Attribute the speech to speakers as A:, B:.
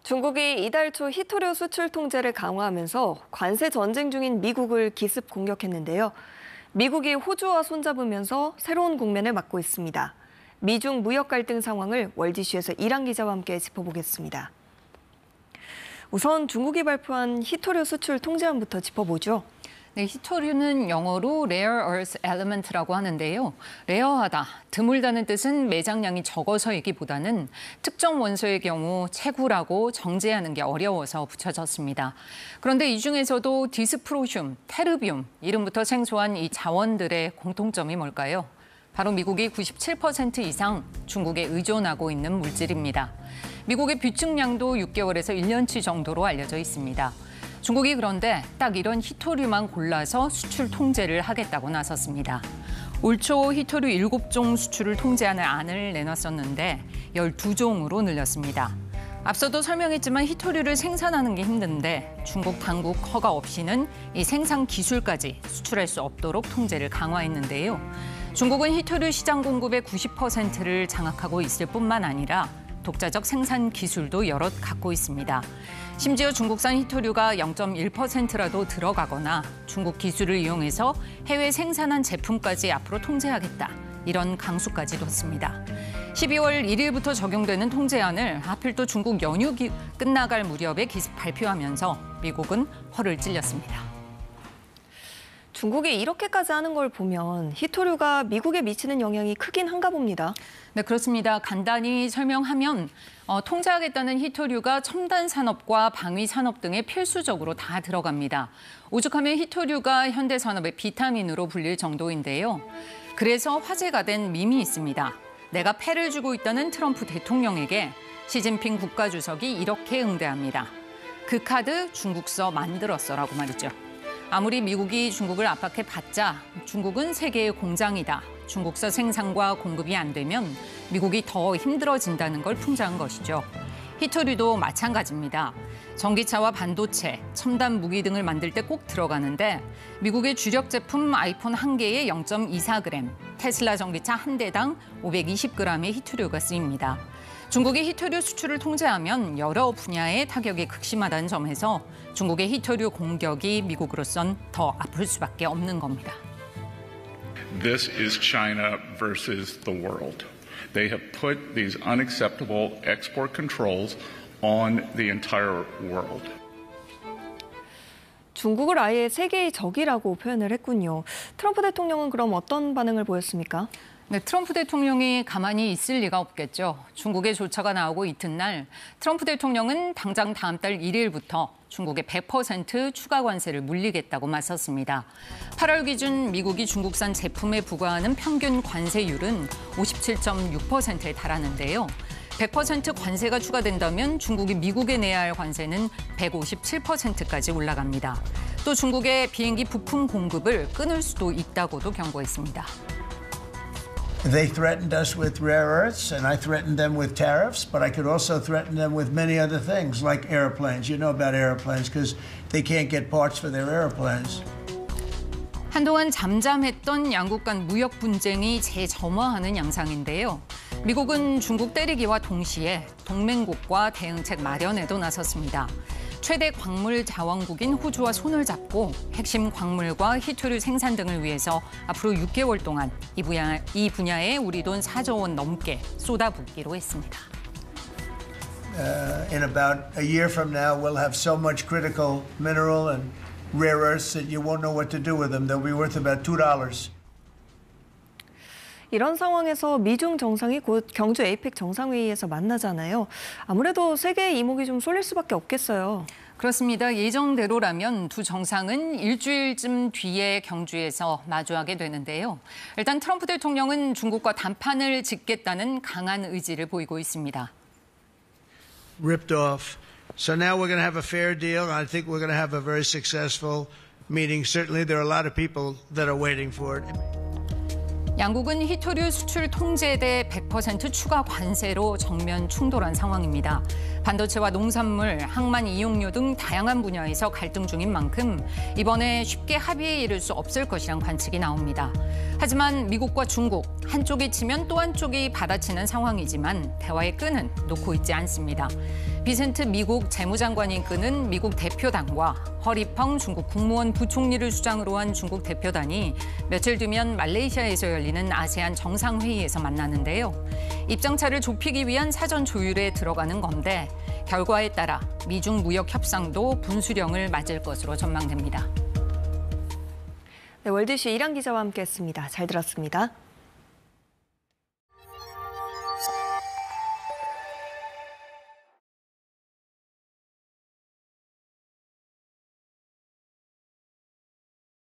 A: 중국이 이달 초 히토류 수출 통제를 강화하면서 관세 전쟁 중인 미국을 기습 공격했는데요. 미국이 호주와 손잡으면서 새로운 국면을 맞고 있습니다. 미중 무역 갈등 상황을 월지슈에서 이랑 기자와 함께 짚어보겠습니다. 우선 중국이 발표한 히토류 수출 통제안부터 짚어보죠.
B: 네, 히토류는 영어로 rare earth element라고 하는데요. 레어하다, 드물다는 뜻은 매장량이 적어서이기보다는 특정 원소의 경우 채굴하고 정제하는 게 어려워서 붙여졌습니다. 그런데 이 중에서도 디스프로슘, 테르비움, 이름부터 생소한 이 자원들의 공통점이 뭘까요? 바로 미국이 97% 이상 중국에 의존하고 있는 물질입니다. 미국의 비축량도 6개월에서 1년치 정도로 알려져 있습니다. 중국이 그런데 딱 이런 히토류만 골라서 수출 통제를 하겠다고 나섰습니다. 올 초 히토류 7종 수출을 통제하는 안을 내놨었는데 12종으로 늘렸습니다. 앞서도 설명했지만 히토류를 생산하는 게 힘든데 중국 당국 허가 없이는 이 생산 기술까지 수출할 수 없도록 통제를 강화했는데요. 중국은 히토류 시장 공급의 90%를 장악하고 있을 뿐만 아니라 독자적 생산 기술도 여럿 갖고 있습니다. 심지어 중국산 히토류가 0.1%라도 들어가거나 중국 기술을 이용해서 해외 생산한 제품까지 앞으로 통제하겠다. 이런 강수까지 뒀습니다. 12월 1일부터 적용되는 통제안을 하필 또 중국 연휴 끝나갈 무렵에 기습 발표하면서 미국은 허를 찔렸습니다.
A: 중국이 이렇게까지 하는 걸 보면 히토류가 미국에 미치는 영향이 크긴 한가 봅니다.
B: 네, 그렇습니다. 간단히 설명하면 통제하겠다는 히토류가 첨단 산업과 방위 산업 등에 필수적으로 다 들어갑니다. 오죽하면 히토류가 현대 산업의 비타민으로 불릴 정도인데요. 그래서 화제가 된 밈이 있습니다. 내가 패를 주고 있다는 트럼프 대통령에게 시진핑 국가주석이 이렇게 응대합니다. 그 카드 중국서 만들었어라고 말이죠. 아무리 미국이 중국을 압박해봤자 중국은 세계의 공장이다. 중국서 생산과 공급이 안 되면 미국이 더 힘들어진다는 걸 풍자한 것이죠. 히토류도 마찬가지입니다. 전기차와 반도체, 첨단 무기 등을 만들 때 꼭 들어가는데 미국의 주력 제품 아이폰 1개에 0.24g, 테슬라 전기차 1대당 520g의 히토류가 쓰입니다. 중국이 히토류 수출을 통제하면 여러 분야의 타격이 극심하다는 점에서 중국의 히토류 공격이 미국으로선 더 아플 수밖에 없는 겁니다.
C: This is China versus the world. They have put these unacceptable export controls on the entire world.
A: 중국을 아예 세계의 적이라고 표현을 했군요. 트럼프 대통령은 그럼 어떤 반응을 보였습니까?
B: 네, 트럼프 대통령이 가만히 있을 리가 없겠죠. 중국의 조처가 나오고 이튿날 트럼프 대통령은 당장 다음 달 1일부터 중국에 100% 추가 관세를 물리겠다고 맞섰습니다. 8월 기준 미국이 중국산 제품에 부과하는 평균 관세율은 57.6%에 달하는데요. 100% 관세가 추가된다면 중국이 미국에 내야 할 관세는 157%까지 올라갑니다. 또 중국의 비행기 부품 공급을 끊을 수도 있다고도 경고했습니다.
D: They threatened us with rare earths, and I threatened them with tariffs, but I could also threaten them with many other things, like airplanes. You know about airplanes, because they can't get parts for their airplanes.
B: 한동안 잠잠했던 양국 간 무역 분쟁이 재점화하는 양상인데요. 미국은 중국 때리기와 동시에 동맹국과 대응책 마련에도 나섰습니다. 최대 광물 자원국인 호주와 손을 잡고 핵심 광물과 히토류 생산 등을 위해서 앞으로 6개월 동안 이 분야에 우리 돈 4조 원 넘게 쏟아붓기로 했습니다.
D: In about a year from now, we'll have so much critical mineral and rare earths that you won't know what to do with them. They'll be worth about $2.
A: 이런 상황에서 미중 정상이 곧 경주 에이펙 정상회의에서 만나잖아요. 아무래도 세계의 이목이 좀 쏠릴 수밖에 없겠어요.
B: 그렇습니다. 예정대로라면 두 정상은 일주일쯤 뒤에 경주에서 마주하게 되는데요. 일단 트럼프 대통령은 중국과 단판을 짓겠다는 강한 의지를 보이고 있습니다.
D: Ripped off. So now we're going to have a fair deal. I think we're going to have a very successful meeting. Certainly there are a lot of people that are waiting for it.
B: 양국은 히토류 수출 통제에 대해 100% 추가 관세로 정면 충돌한 상황입니다. 반도체와 농산물, 항만 이용료 등 다양한 분야에서 갈등 중인 만큼 이번에 쉽게 합의에 이를 수 없을 것이란 관측이 나옵니다. 하지만 미국과 중국, 한쪽이 치면 또 한쪽이 받아치는 상황이지만 대화의 끈은 놓고 있지 않습니다. 비센트 미국 재무장관이 이끄는 미국 대표단과 허리펑 중국 국무원 부총리를 수장으로 한 중국 대표단이 며칠 뒤면 말레이시아에서 열리는 아세안 정상회의에서 만나는데요. 입장차를 좁히기 위한 사전 조율에 들어가는 건데 결과에 따라 미중 무역 협상도 분수령을 맞을 것으로 전망됩니다.
A: 네, 월드시 이랑 기자와 함께했습니다. 잘 들었습니다.